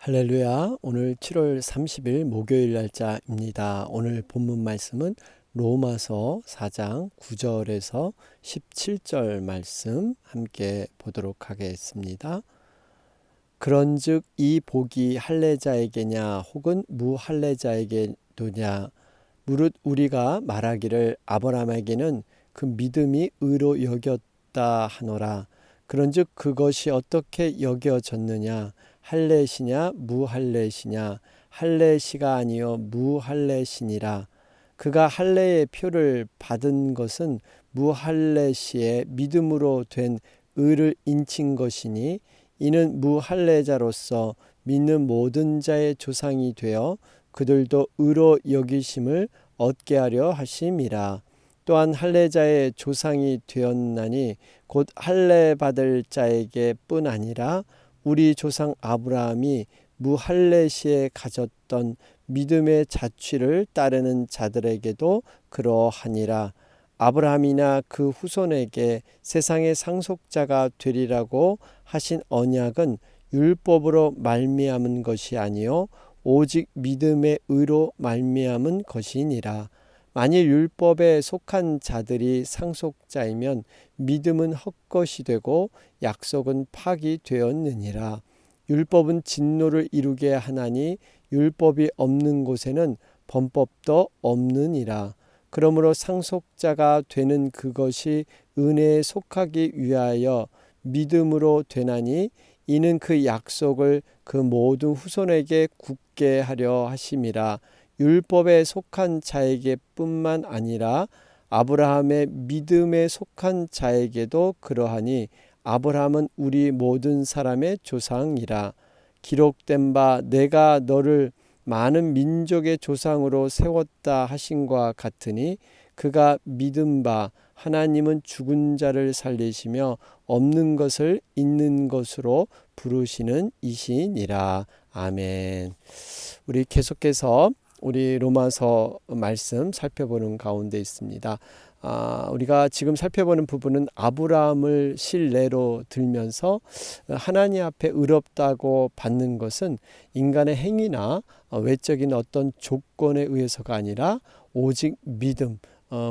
할렐루야. 오늘 7월 30일 목요일 날짜입니다. 오늘 본문 말씀은 로마서 4장 9절에서 17절 말씀 함께 보도록 하겠습니다. 그런즉 이 복이 할례자에게냐 혹은 무할례자에게도냐 무릇 우리가 말하기를 아브라함에게는 그 믿음이 의로 여겼다 하노라. 그런즉 그것이 어떻게 여겨졌느냐 할례시냐 무할례시냐 할례시가 아니요 무할례시니라. 그가 할례의 표를 받은 것은 무할례시의 믿음으로 된 의를 인친 것이니 이는 무할례자로서 믿는 모든 자의 조상이 되어 그들도 의로 여기심을 얻게 하려 하심이라. 또한 할례자의 조상이 되었나니 곧 할례 받을 자에게 뿐 아니라 우리 조상 아브라함이 무할례시에 가졌던 믿음의 자취를 따르는 자들에게도 그러하니라. 아브라함이나 그 후손에게 세상의 상속자가 되리라고 하신 언약은 율법으로 말미암은 것이 아니요 오직 믿음의 의로 말미암은 것이니라. 만일 율법에 속한 자들이 상속자이면 믿음은 헛것이 되고 약속은 파기되었느니라. 율법은 진노를 이루게 하나니 율법이 없는 곳에는 범법도 없느니라. 그러므로 상속자가 되는 그것이 은혜에 속하기 위하여 믿음으로 되나니 이는 그 약속을 그 모든 후손에게 굳게 하려 하심이라. 율법에 속한 자에게 뿐만 아니라 아브라함의 믿음에 속한 자에게도 그러하니 아브라함은 우리 모든 사람의 조상이라. 기록된 바 내가 너를 많은 민족의 조상으로 세웠다 하신과 같으니 그가 믿은 바 하나님은 죽은 자를 살리시며 없는 것을 있는 것으로 부르시는 이시니라. 아멘. 우리 계속해서 우리 로마서 말씀 살펴보는 가운데 있습니다. 우리가 지금 살펴보는 부분은 아브라함을 실례로 들면서 하나님 앞에 의롭다고 받는 것은 인간의 행위나 외적인 어떤 조건에 의해서가 아니라 오직 믿음,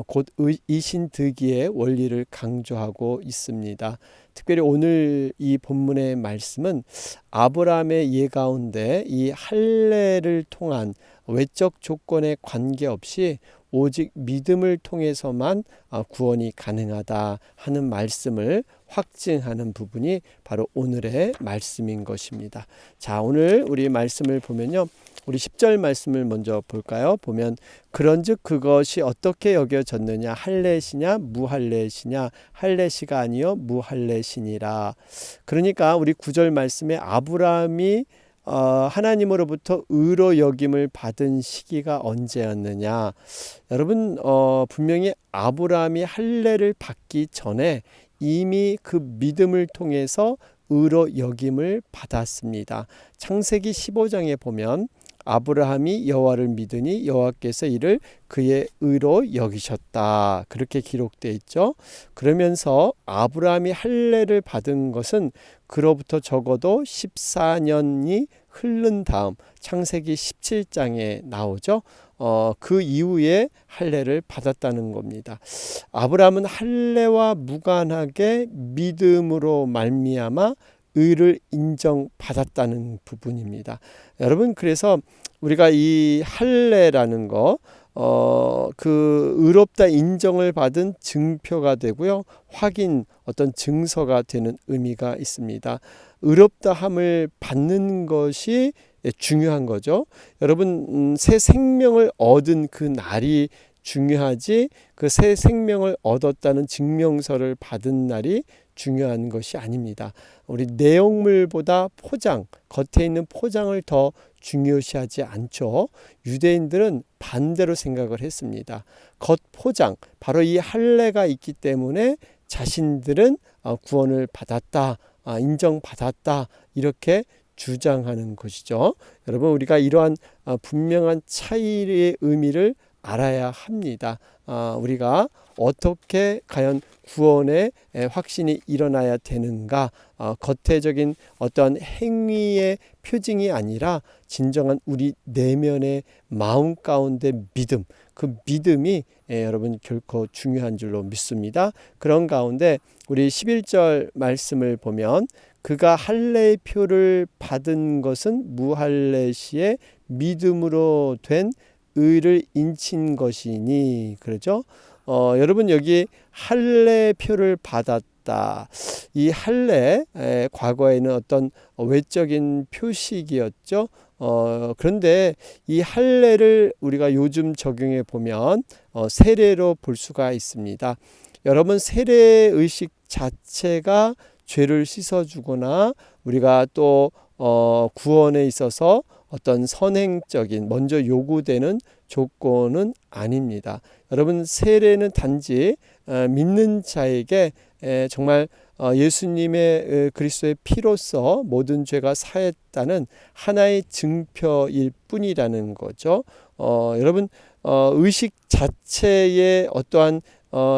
곧 이신득의의 원리를 강조하고 있습니다. 특별히 오늘 이 본문의 말씀은 아브라함의 예 가운데 이 할례를 통한 외적 조건에 관계없이 오직 믿음을 통해서만 구원이 가능하다 하는 말씀을 확증하는 부분이 바로 오늘의 말씀인 것입니다. 자, 오늘 우리 말씀을 보면요. 우리 10절 말씀을 먼저 볼까요? 보면 그런즉 그것이 어떻게 여겨졌느냐 할례시냐 무할례시냐 할례시가 아니요 무할례시니라. 그러니까 우리 9절 말씀에 아브라함이 하나님으로부터 의로 여김을 받은 시기가 언제였느냐. 여러분 분명히 아브라함이 할례를 받기 전에 이미 그 믿음을 통해서 의로 여김을 받았습니다. 창세기 15장에 보면 아브라함이 여호와를 믿으니 여호와께서 이를 그의 의로 여기셨다. 그렇게 기록되어 있죠. 그러면서 아브라함이 할례를 받은 것은 그로부터 적어도 14년이 흐른 다음 창세기 17장에 나오죠. 그 이후에 할례를 받았다는 겁니다. 아브라함은 할례와 무관하게 믿음으로 말미암아 의를 인정받았다는 부분입니다. 여러분, 그래서 우리가 이 할례라는 거 그 의롭다 인정을 받은 증표가 되고요. 확인 어떤 증서가 되는 의미가 있습니다. 의롭다함을 받는 것이 중요한 거죠. 여러분, 새 생명을 얻은 그 날이 중요하지 그 새 생명을 얻었다는 증명서를 받은 날이 중요한 것이 아닙니다. 우리 내용물보다 포장, 겉에 있는 포장을 더 중요시하지 않죠. 유대인들은 반대로 생각을 했습니다. 겉 포장, 바로 이 할례가 있기 때문에 자신들은 구원을 받았다, 인정받았다 이렇게 주장하는 것이죠. 여러분, 우리가 이러한 분명한 차이의 의미를 알아야 합니다. 우리가 어떻게 과연 구원의 확신이 일어나야 되는가, 겉대적인 어떤 행위의 표징이 아니라 진정한 우리 내면의 마음 가운데 믿음, 그 믿음이 여러분 결코 중요한 줄로 믿습니다. 그런 가운데 우리 11절 말씀을 보면 그가 할례의 표를 받은 것은 무할례시의 믿음으로 된 의를 인친 것이니, 그러죠? 여러분 여기 할례의 표를 받았다. 이 할례, 과거에는 어떤 외적인 표식이었죠. 그런데 이 할례를 우리가 요즘 적용해 보면 세례로 볼 수가 있습니다. 여러분 세례 의식 자체가 죄를 씻어주거나 우리가 또 구원에 있어서 어떤 선행적인 먼저 요구되는 조건은 아닙니다. 여러분 세례는 단지 믿는 자에게 정말 예수님의 그리스도의 피로써 모든 죄가 사했다는 하나의 증표일 뿐이라는 거죠. 여러분 의식 자체에 어떠한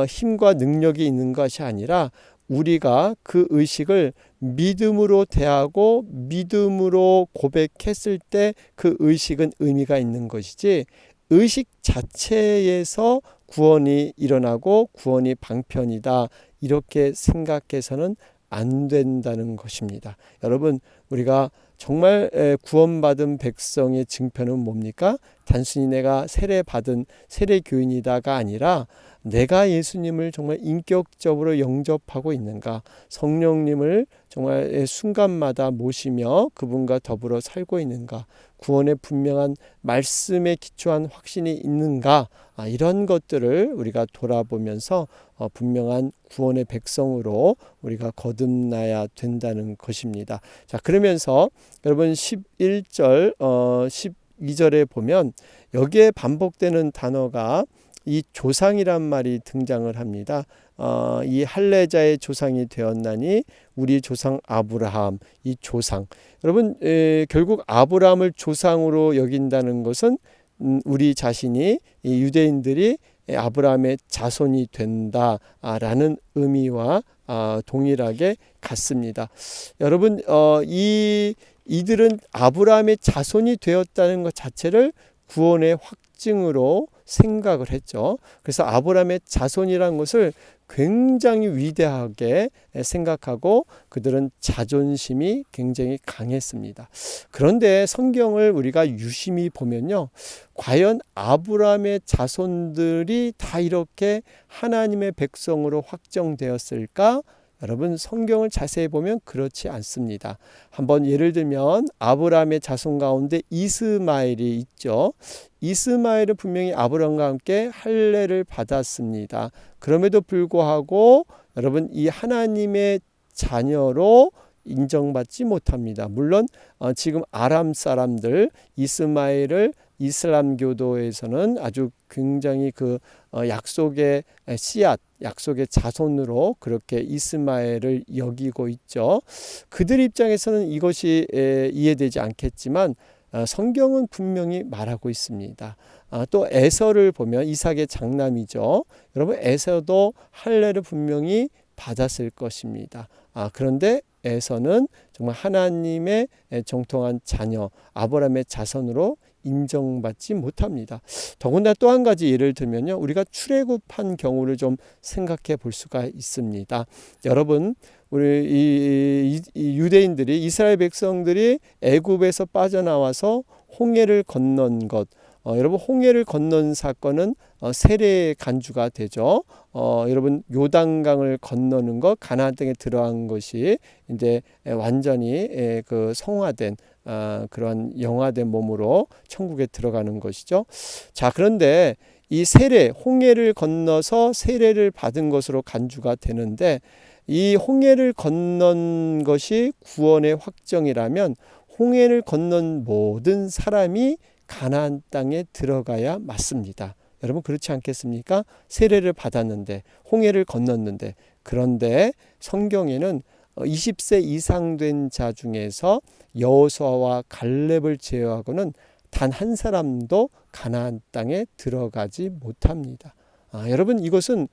힘과 능력이 있는 것이 아니라 우리가 그 의식을 믿음으로 대하고 믿음으로 고백했을 때 그 의식은 의미가 있는 것이지, 의식 자체에서 구원이 일어나고 구원이 방편이다 이렇게 생각해서는 안 된다는 것입니다. 여러분 우리가 정말 구원받은 백성의 증표는 뭡니까? 단순히 내가 세례받은 세례교인이다가 아니라 내가 예수님을 정말 인격적으로 영접하고 있는가, 성령님을 정말 순간마다 모시며 그분과 더불어 살고 있는가, 구원의 분명한 말씀에 기초한 확신이 있는가, 이런 것들을 우리가 돌아보면서 분명한 구원의 백성으로 우리가 거듭나야 된다는 것입니다. 자, 그러면서 여러분 11절 12절에 보면 여기에 반복되는 단어가 이 조상이란 말이 등장을 합니다. 이 할례자의 조상이 되었나니 우리 조상 아브라함, 이 조상. 여러분 결국 아브라함을 조상으로 여긴다는 것은 우리 자신이 이 유대인들이 아브라함의 자손이 된다라는 의미와 동일하게 같습니다. 여러분 이들은 아브라함의 자손이 되었다는 것 자체를 구원의 확증으로 생각을 했죠. 그래서 아브라함의 자손이라는 것을 굉장히 위대하게 생각하고 그들은 자존심이 굉장히 강했습니다. 그런데 성경을 우리가 유심히 보면요, 과연 아브라함의 자손들이 다 이렇게 하나님의 백성으로 확정되었을까? 여러분 성경을 자세히 보면 그렇지 않습니다. 한번 예를 들면 아브라함의 자손 가운데 이스마엘이 있죠. 이스마엘은 분명히 아브라함과 함께 할례를 받았습니다. 그럼에도 불구하고 여러분 이 하나님의 자녀로 인정받지 못합니다. 물론 지금 아람 사람들 이스마엘을 이슬람 교도에서는 아주 굉장히 그 약속의 씨앗, 약속의 자손으로 그렇게 이스마엘을 여기고 있죠. 그들 입장에서는 이것이 이해되지 않겠지만 성경은 분명히 말하고 있습니다. 또 에서를 보면 이삭의 장남이죠. 여러분 에서도 할례를 분명히 받았을 것입니다. 그런데 에서는 정말 하나님의 정통한 자녀 아브라함의 자손으로 인정받지 못합니다. 더군다나 또 한 가지 예를 들면요, 우리가 출애굽한 경우를 좀 생각해 볼 수가 있습니다. 여러분 우리 이 유대인들이 이스라엘 백성들이 애굽에서 빠져나와서 홍해를 건넌 것, 여러분 홍해를 건넌 사건은 세례의 간주가 되죠. 여러분 요단강을 건너는 것, 가나안 땅에 들어간 것이 이제 완전히 그 성화된 그런 영화된 몸으로 천국에 들어가는 것이죠. 자, 그런데 이 세례, 홍해를 건너서 세례를 받은 것으로 간주가 되는데 이 홍해를 건넌 것이 구원의 확정이라면 홍해를 건넌 모든 사람이 가나안 땅에 들어가야 맞습니다. 여러분 그렇지 않겠습니까? 세례를 받았는데 홍해를 건넜는데, 그런데 성경에는 20세 이상 된 자 중에서 여호수아와 갈렙을 제외하고는 단 한 사람도 가나안 땅에 들어가지 못합니다. 여러분 이것은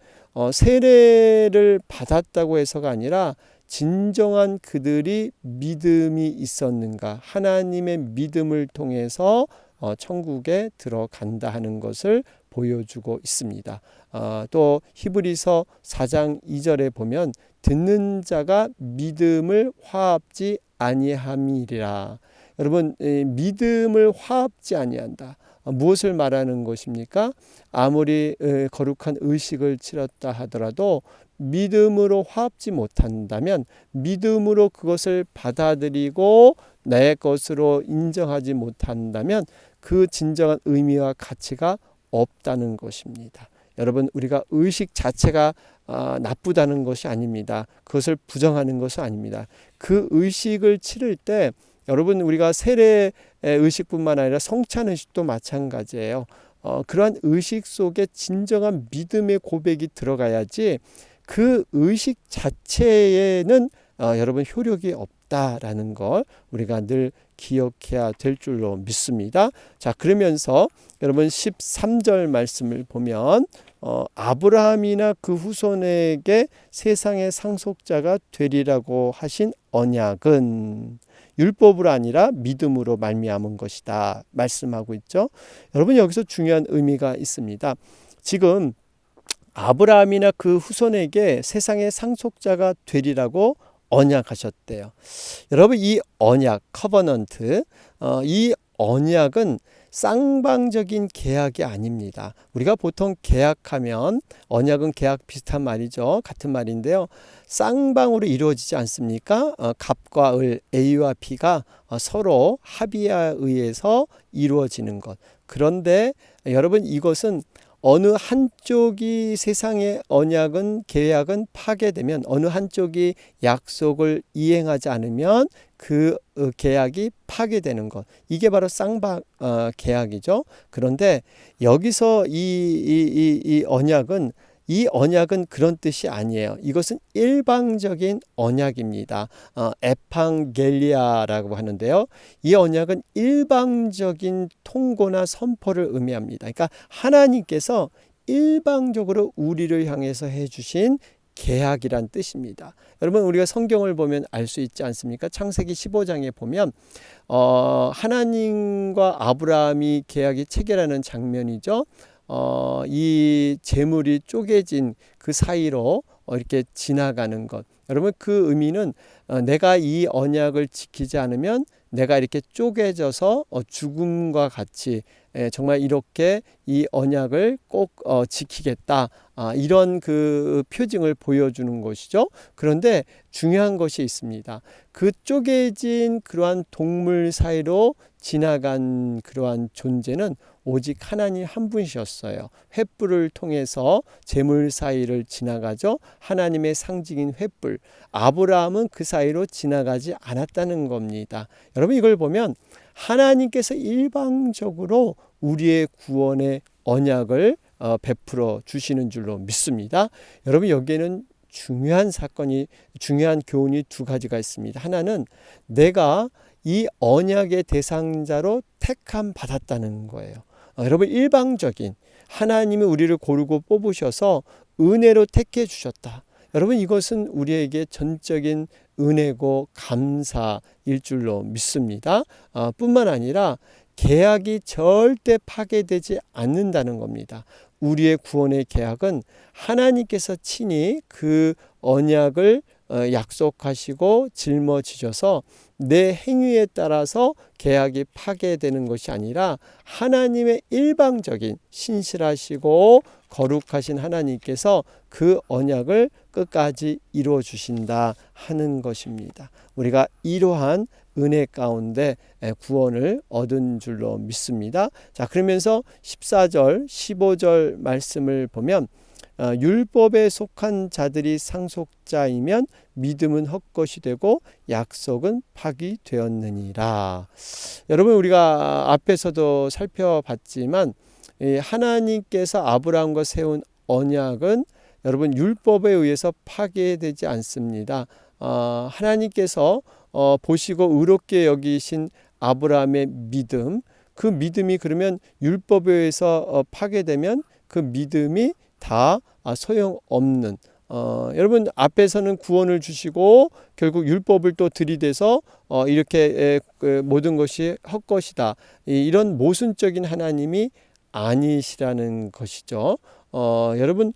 세례를 받았다고 해서가 아니라 진정한 그들이 믿음이 있었는가, 하나님의 믿음을 통해서 천국에 들어간다 하는 것을 보여주고 있습니다. 또 히브리서 4장 2절에 보면 듣는 자가 믿음을 화합지 아니함이리라. 여러분 믿음을 화합지 아니한다. 무엇을 말하는 것입니까? 아무리 거룩한 의식을 치렀다 하더라도 믿음으로 화합지 못한다면, 믿음으로 그것을 받아들이고 내 것으로 인정하지 못한다면 그 진정한 의미와 가치가 없다는 것입니다. 여러분 우리가 의식 자체가 나쁘다는 것이 아닙니다. 그것을 부정하는 것이 아닙니다. 그 의식을 치를 때 여러분 우리가 세례 의식뿐만 아니라 성찬 의식도 마찬가지예요. 그러한 의식 속에 진정한 믿음의 고백이 들어가야지 그 의식 자체에는 여러분 효력이 없다라는 걸 우리가 늘 기억해야 될 줄로 믿습니다. 자, 그러면서 여러분 13절 말씀을 보면 아브라함이나 그 후손에게 세상의 상속자가 되리라고 하신 언약은 율법으로 아니라 믿음으로 말미암은 것이다 말씀하고 있죠. 여러분 여기서 중요한 의미가 있습니다. 지금 아브라함이나 그 후손에게 세상의 상속자가 되리라고 언약하셨대요. 여러분 이 언약, 커버넌트, 이 언약은 쌍방적인 계약이 아닙니다. 우리가 보통 계약하면 언약은 계약 비슷한 말이죠. 같은 말인데요. 쌍방으로 이루어지지 않습니까? 갑과 을, A와 B가 서로 합의에 의해서 이루어지는 것. 그런데 여러분 이것은 어느 한쪽이 세상의 언약은 계약은 파괴되면, 어느 한쪽이 약속을 이행하지 않으면 그 계약이 파괴되는 것, 이게 바로 쌍방 계약이죠. 그런데 여기서 이 언약은 그런 뜻이 아니에요. 이것은 일방적인 언약입니다. 에팡겔리아라고 하는데요. 이 언약은 일방적인 통고나 선포를 의미합니다. 그러니까 하나님께서 일방적으로 우리를 향해서 해주신 계약이란 뜻입니다. 여러분 우리가 성경을 보면 알 수 있지 않습니까? 창세기 15장에 보면 하나님과 아브라함이 계약이 체결하는 장면이죠. 이 재물이 쪼개진 그 사이로 이렇게 지나가는 것. 여러분 그 의미는 내가 이 언약을 지키지 않으면 내가 이렇게 쪼개져서 죽음과 같이 정말 이렇게 이 언약을 꼭 지키겠다, 이런 그 표징을 보여주는 것이죠. 그런데 중요한 것이 있습니다. 그 쪼개진 그러한 동물 사이로 지나간 그러한 존재는 오직 하나님 한 분이셨어요. 횃불을 통해서 재물 사이를 지나가죠. 하나님의 상징인 횃불. 아브라함은 그 사이로 지나가지 않았다는 겁니다. 여러분 이걸 보면 하나님께서 일방적으로 우리의 구원의 언약을 베풀어 주시는 줄로 믿습니다. 여러분 여기에는 중요한 교훈이 두 가지가 있습니다. 하나는 내가 이 언약의 대상자로 택함 받았다는 거예요. 여러분 일방적인, 하나님이 우리를 고르고 뽑으셔서 은혜로 택해 주셨다. 여러분 이것은 우리에게 전적인 은혜고 감사일 줄로 믿습니다. 뿐만 아니라 계약이 절대 파괴되지 않는다는 겁니다. 우리의 구원의 계약은 하나님께서 친히 그 언약을 약속하시고 짊어지셔서 내 행위에 따라서 계약이 파괴되는 것이 아니라 하나님의 일방적인 신실하시고 거룩하신 하나님께서 그 언약을 끝까지 이루어 주신다 하는 것입니다. 우리가 이러한 은혜 가운데 구원을 얻은 줄로 믿습니다. 자, 그러면서 14절, 15절 말씀을 보면 율법에 속한 자들이 상속자이면 믿음은 헛것이 되고 약속은 파기되었느니라. 여러분 우리가 앞에서도 살펴봤지만 하나님께서 아브라함과 세운 언약은 여러분 율법에 의해서 파괴되지 않습니다. 하나님께서 보시고 의롭게 여기신 아브라함의 믿음, 그 믿음이 그러면 율법에 의해서 파괴되면 그 믿음이 다 소용없는, 여러분 앞에서는 구원을 주시고 결국 율법을 또 들이대서 이렇게 모든 것이 헛것이다, 이런 모순적인 하나님이 아니시라는 것이죠. 여러분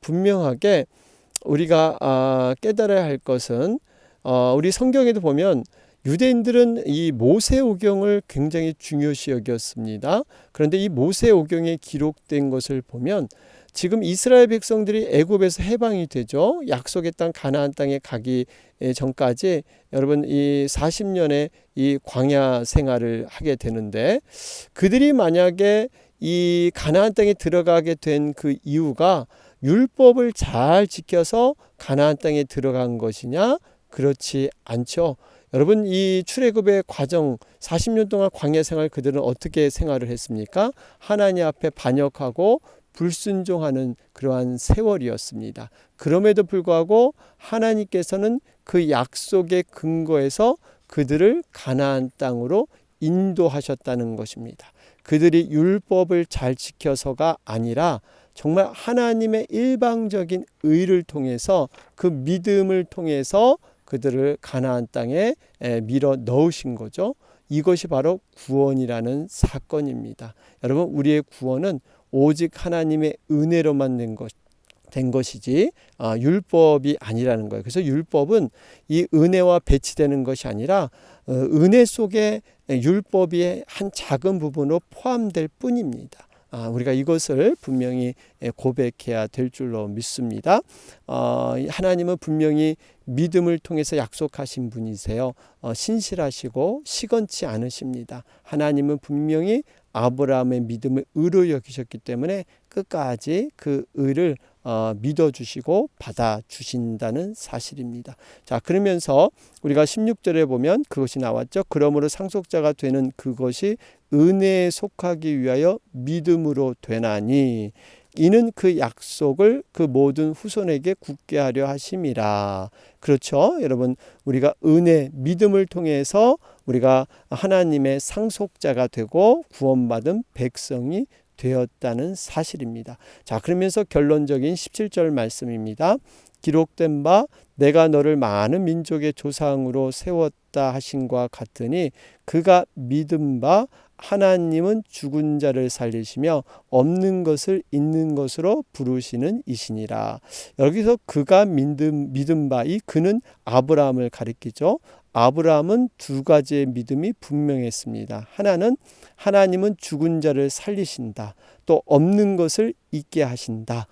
분명하게 우리가 깨달아야 할 것은, 우리 성경에도 보면 유대인들은 이 모세오경을 굉장히 중요시 여겼습니다. 그런데 이 모세오경에 기록된 것을 보면 지금 이스라엘 백성들이 애굽에서 해방이 되죠. 약속의 땅 가나안 땅에 가기 전까지 여러분 이 40년의 이 광야 생활을 하게 되는데, 그들이 만약에 이 가나안 땅에 들어가게 된 그 이유가 율법을 잘 지켜서 가나안 땅에 들어간 것이냐? 그렇지 않죠. 여러분 이 출애굽의 과정 40년 동안 광야 생활 그들은 어떻게 생활을 했습니까? 하나님 앞에 반역하고 불순종하는 그러한 세월이었습니다. 그럼에도 불구하고 하나님께서는 그 약속의 근거에서 그들을 가나안 땅으로 인도하셨다는 것입니다. 그들이 율법을 잘 지켜서가 아니라 정말 하나님의 일방적인 의를 통해서, 그 믿음을 통해서 그들을 가나안 땅에 밀어 넣으신 거죠. 이것이 바로 구원이라는 사건입니다. 여러분 우리의 구원은 오직 하나님의 은혜로만 된 것이지 율법이 아니라는 거예요. 그래서 율법은 이 은혜와 배치되는 것이 아니라 은혜 속에 율법이 한 작은 부분으로 포함될 뿐입니다. 우리가 이것을 분명히 고백해야 될 줄로 믿습니다. 하나님은 분명히 믿음을 통해서 약속하신 분이세요. 신실하시고 시건치 않으십니다. 하나님은 분명히 아브라함의 믿음을 의로 여기셨기 때문에 끝까지 그 의를 믿어주시고 받아주신다는 사실입니다. 자, 그러면서 우리가 16절에 보면 그것이 나왔죠. 그러므로 상속자가 되는 그것이 은혜에 속하기 위하여 믿음으로 되나니 이는 그 약속을 그 모든 후손에게 굳게 하려 하심이라. 그렇죠, 여러분 우리가 은혜, 믿음을 통해서 우리가 하나님의 상속자가 되고 구원받은 백성이 되었다는 사실입니다. 자, 그러면서 결론적인 17절 말씀입니다. 기록된 바 내가 너를 많은 민족의 조상으로 세웠다 하신과 같으니 그가 믿은 바 하나님은 죽은 자를 살리시며 없는 것을 있는 것으로 부르시는 이시니라. 여기서 그가 믿은 바, 이 그는 아브라함을 가리키죠. 아브라함은 두 가지의 믿음이 분명했습니다. 하나는 하나님은 죽은 자를 살리신다. 또 없는 것을 있게 하신다.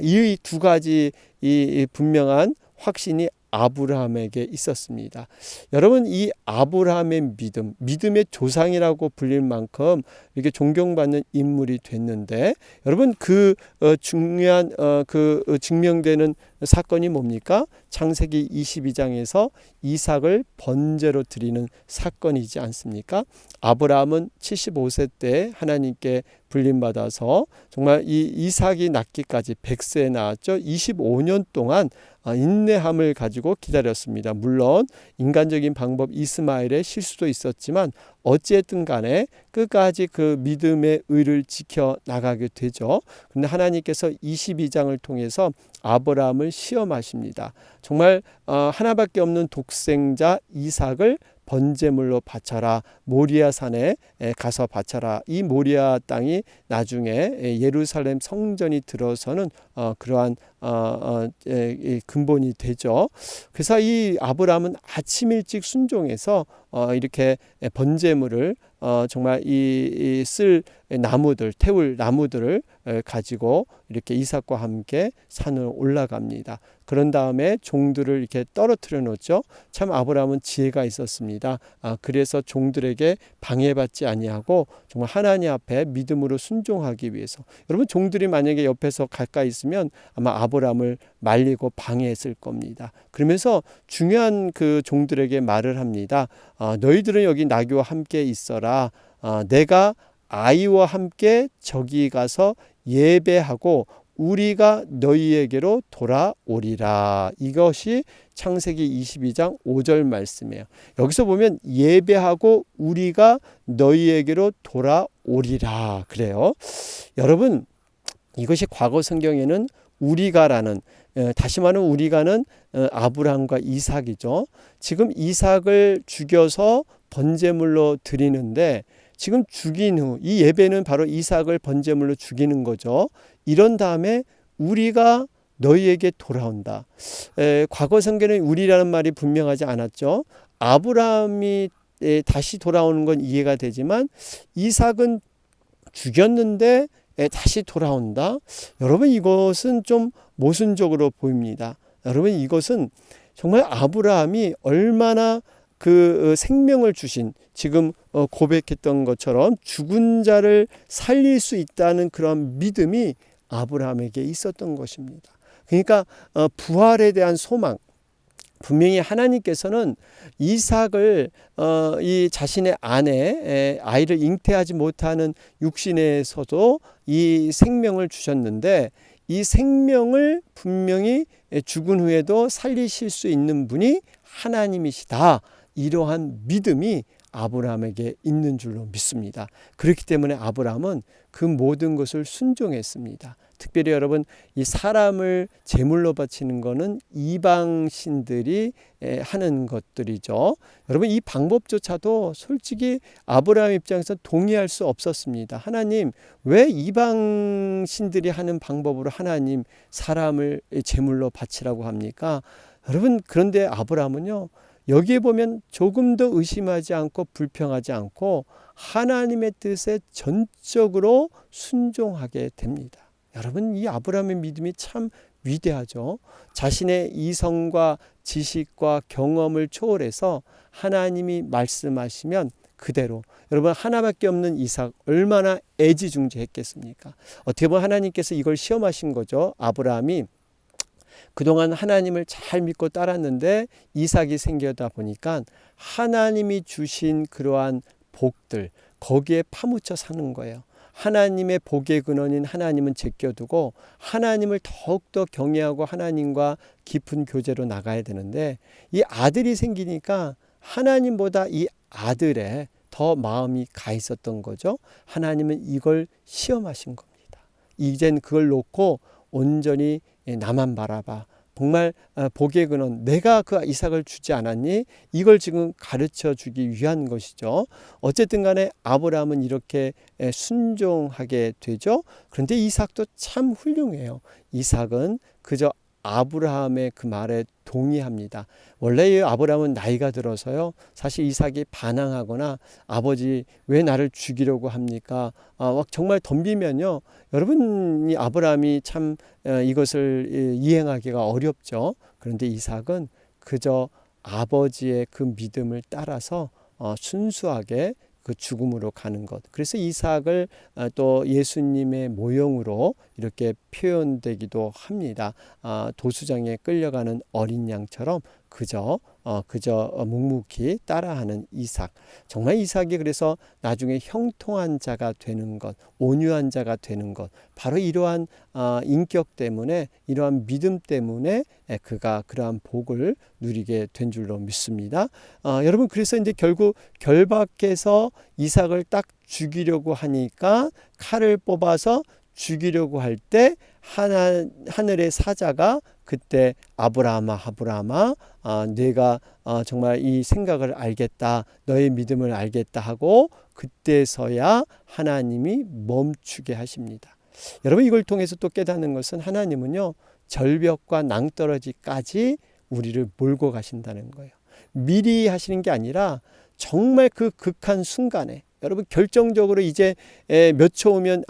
이 두 가지 이 분명한 확신이 아브라함에게 있었습니다. 여러분 이 아브라함의 믿음, 믿음의 조상이라고 불릴 만큼 이렇게 존경받는 인물이 됐는데, 여러분 그 중요한 그 증명되는 사건이 뭡니까? 창세기 22장에서 이삭을 번제로 드리는 사건이지 않습니까? 아브라함은 75세 때 하나님께 불림받아서 정말 이 이삭이 낳기까지 100세에 낳았죠. 25년 동안 인내함을 가지고 기다렸습니다. 물론 인간적인 방법 이스마엘의 실수도 있었지만 어찌했든 간에 끝까지 그 믿음의 의를 지켜 나가게 되죠. 그런데 하나님께서 22장을 통해서 아브라함을 시험하십니다. 정말 하나밖에 없는 독생자 이삭을 번제물로 바쳐라. 모리아 산에 가서 바쳐라. 이 모리아 땅이 나중에 예루살렘 성전이 들어서는 그러한 근본이 되죠. 그래서 이 아브라함은 아침 일찍 순종해서 이렇게 번제물을 정말 이 쓸 나무들, 태울 나무들을 가지고 이렇게 이삭과 함께 산으로 올라갑니다. 그런 다음에 종들을 이렇게 떨어뜨려 놓죠. 참 아브라함은 지혜가 있었습니다. 그래서 종들에게 방해받지 아니하고 정말 하나님 앞에 믿음으로 순종하기 위해서. 여러분 종들이 만약에 옆에서 가까이 있으면 아마 아브라함을 말리고 방해했을 겁니다. 그러면서 중요한 그 종들에게 말을 합니다. 너희들은 여기 나귀와 함께 있어라. 내가 아이와 함께 저기 가서 예배하고 우리가 너희에게로 돌아오리라. 이것이 창세기 22장 5절 말씀이에요. 여기서 보면 예배하고 우리가 너희에게로 돌아오리라 그래요. 여러분, 이것이 과거 성경에는 우리가라는, 다시 말하면 우리가는 아브라함과 이삭이죠. 지금 이삭을 죽여서 번제물로 드리는데, 지금 죽인 후 이 예배는 바로 이삭을 번제물로 죽이는 거죠. 이런 다음에 우리가 너희에게 돌아온다. 과거 성경에는 우리라는 말이 분명하지 않았죠. 아브라함이 다시 돌아오는 건 이해가 되지만 이삭은 죽였는데 다시 돌아온다. 여러분, 이것은 좀 모순적으로 보입니다. 여러분, 이것은 정말 아브라함이 얼마나 그 생명을 주신, 지금 고백했던 것처럼 죽은 자를 살릴 수 있다는 그런 믿음이 아브라함에게 있었던 것입니다. 그러니까 부활에 대한 소망, 분명히 하나님께서는 이삭을 이 자신의 아내, 아이를 잉태하지 못하는 육신에서도 이 생명을 주셨는데, 이 생명을 분명히 죽은 후에도 살리실 수 있는 분이 하나님이시다. 이러한 믿음이 아브라함에게 있는 줄로 믿습니다. 그렇기 때문에 아브라함은 그 모든 것을 순종했습니다. 특별히 여러분, 이 사람을 제물로 바치는 것은 이방신들이 하는 것들이죠. 여러분, 이 방법조차도 솔직히 아브라함 입장에서 동의할 수 없었습니다. 하나님, 왜 이방신들이 하는 방법으로 하나님 사람을 제물로 바치라고 합니까? 여러분, 그런데 아브라함은요, 여기에 보면 조금도 의심하지 않고 불평하지 않고 하나님의 뜻에 전적으로 순종하게 됩니다. 여러분, 이 아브라함의 믿음이 참 위대하죠. 자신의 이성과 지식과 경험을 초월해서 하나님이 말씀하시면 그대로, 여러분, 하나밖에 없는 이삭 얼마나 애지중지했겠습니까? 어떻게 보면 하나님께서 이걸 시험하신 거죠. 아브라함이 그동안 하나님을 잘 믿고 따랐는데 이삭이 생겨다 보니까 하나님이 주신 그러한 복들, 거기에 파묻혀 사는 거예요. 하나님의 복의 근원인 하나님은 제껴두고 하나님을 더욱더 경외하고 하나님과 깊은 교제로 나가야 되는데, 이 아들이 생기니까 하나님보다 이 아들에 더 마음이 가 있었던 거죠. 하나님은 이걸 시험하신 겁니다. 이젠 그걸 놓고 온전히 나만 바라봐. 정말 복의 근원, 내가 그 이삭을 주지 않았니? 이걸 지금 가르쳐 주기 위한 것이죠. 어쨌든 간에 아브라함은 이렇게 순종하게 되죠. 그런데 이삭도 참 훌륭해요. 이삭은 그저 아브라함의 그 말에 동의합니다. 원래 아브라함은 나이가 들어서요, 사실 이삭이 반항하거나 아버지 왜 나를 죽이려고 합니까? 정말 덤비면요, 여러분, 이 아브라함이 참 이것을 이행하기가 어렵죠. 그런데 이삭은 그저 아버지의 그 믿음을 따라서 순수하게 그 죽음으로 가는 것. 그래서 이삭을 또 예수님의 모형으로 이렇게 표현되기도 합니다. 도수장에 끌려가는 어린 양처럼 그저 묵묵히 따라하는 이삭. 정말 이삭이 그래서 나중에 형통한 자가 되는 것, 온유한 자가 되는 것, 바로 이러한 인격 때문에, 이러한 믿음 때문에 그가 그러한 복을 누리게 된 줄로 믿습니다. 여러분, 그래서 이제 결국 결박해서 이삭을 딱 죽이려고 하니까 칼을 뽑아서 죽이려고 할 때 하늘의 사자가 그때 아브라함아 내가 정말 이 생각을 알겠다, 너의 믿음을 알겠다 하고 그때서야 하나님이 멈추게 하십니다. 여러분, 이걸 통해서 또 깨닫는 것은 하나님은요, 절벽과 낭떠러지까지 우리를 몰고 가신다는 거예요. 미리 하시는 게 아니라 정말 그 극한 순간에, 여러분, 결정적으로 이제 몇 초 후면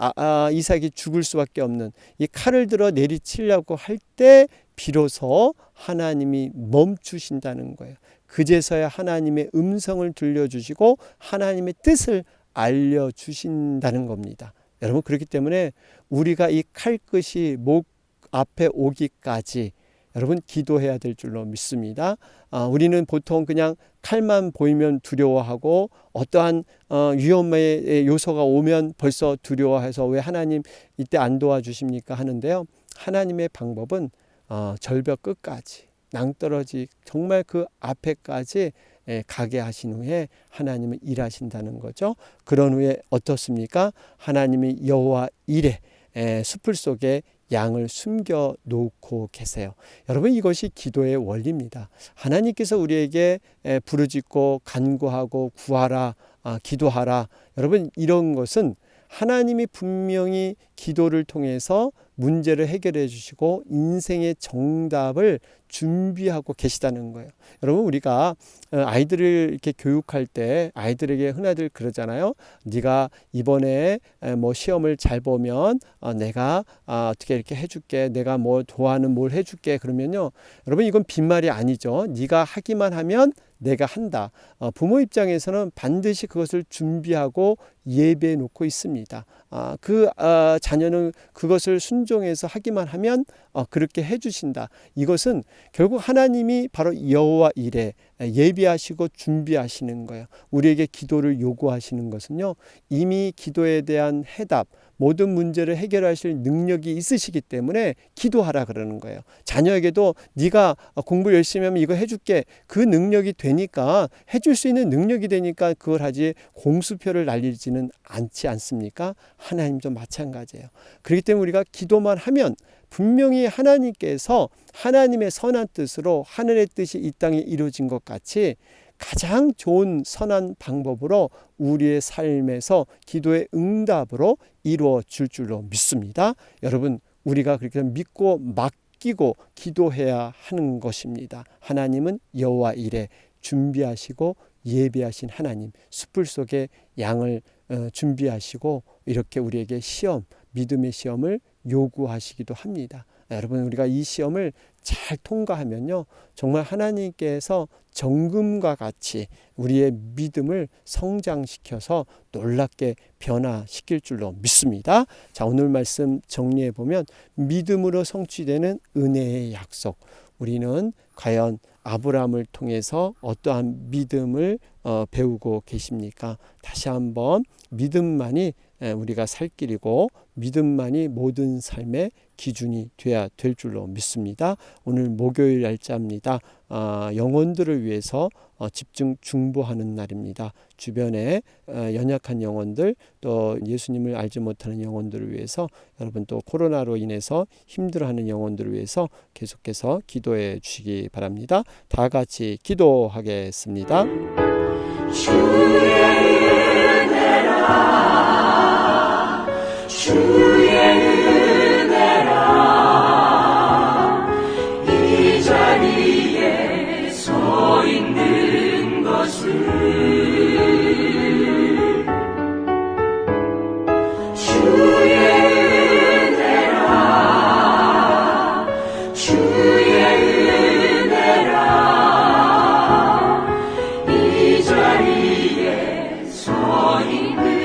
이삭이 죽을 수밖에 없는 이 칼을 들어 내리치려고 할 때 비로소 하나님이 멈추신다는 거예요. 그제서야 하나님의 음성을 들려주시고 하나님의 뜻을 알려주신다는 겁니다. 여러분, 그렇기 때문에 우리가 이 칼끝이 목 앞에 오기까지 여러분 기도해야 될 줄로 믿습니다. 우리는 보통 그냥 칼만 보이면 두려워하고 어떠한 위험의 요소가 오면 벌써 두려워해서 왜 하나님 이때 안 도와주십니까 하는데요. 하나님의 방법은 절벽 끝까지 낭떠러지 정말 그 앞에까지 가게 하신 후에 하나님은 일하신다는 거죠. 그런 후에 어떻습니까? 하나님이 여호와 이레 숲을 속에 양을 숨겨 놓고 계세요. 여러분 이것이 기도의 원리입니다. 하나님께서 우리에게 부르짖고 간구하고 구하라, 기도하라. 여러분 이런 것은 하나님이 분명히 기도를 통해서 문제를 해결해 주시고 인생의 정답을 준비하고 계시다는 거예요. 여러분 우리가 아이들을 이렇게 교육할 때 아이들에게 흔히들 그러잖아요. 네가 이번에 뭐 시험을 잘 보면 내가 어떻게 이렇게 해줄게. 내가 뭐 좋아하는 뭘 해줄게. 그러면요. 여러분 이건 빈말이 아니죠. 네가 하기만 하면 내가 한다. 부모 입장에서는 반드시 그것을 준비하고 예배해 놓고 있습니다. 자녀는 그것을 순종해서 하기만 하면 그렇게 해주신다. 이것은 결국 하나님이 바로 여호와 이레 예비하시고 준비하시는 거예요. 우리에게 기도를 요구하시는 것은요. 이미 기도에 대한 해답, 모든 문제를 해결하실 능력이 있으시기 때문에 기도하라 그러는 거예요. 자녀에게도 네가 공부 열심히 하면 이거 해줄게. 그 능력이 되니까 해줄 수 있는 능력이 되니까 그걸 하지 공수표를 날리지는 않지 않습니까? 하나님도 마찬가지예요. 그렇기 때문에 우리가 기도만 하면 분명히 하나님께서 하나님의 선한 뜻으로 하늘의 뜻이 이 땅에 이루어진 것 같이 가장 좋은 선한 방법으로 우리의 삶에서 기도의 응답으로 이루어 줄 줄로 믿습니다. 여러분 우리가 그렇게 믿고 맡기고 기도해야 하는 것입니다. 하나님은 여호와 이레 준비하시고 예비하신 하나님, 숯불 속에 양을 준비하시고 이렇게 우리에게 시험, 믿음의 시험을 요구하시기도 합니다. 여러분 우리가 이 시험을 잘 통과하면요 정말 하나님께서 정금과 같이 우리의 믿음을 성장시켜서 놀랍게 변화시킬 줄로 믿습니다. 자, 오늘 말씀 정리해 보면 믿음으로 성취되는 은혜의 약속. 우리는 과연 아브라함을 통해서 어떠한 믿음을 배우고 계십니까? 다시 한번 믿음만이 우리가 살 길이고 믿음만이 모든 삶의 기준이 되어야 될 줄로 믿습니다. 오늘 목요일 날짜입니다. 영혼들을 위해서 집중 중보하는 날입니다. 주변에 연약한 영혼들 또 예수님을 알지 못하는 영혼들을 위해서 여러분 또 코로나로 인해서 힘들어하는 영혼들을 위해서 계속해서 기도해 주시기 바랍니다. 다 같이 기도하겠습니다. 주의 은혜라 주의 은혜라 이 자리에 서 있는 것을 주의 은혜라 주의 은혜라 이 자리에 서 있는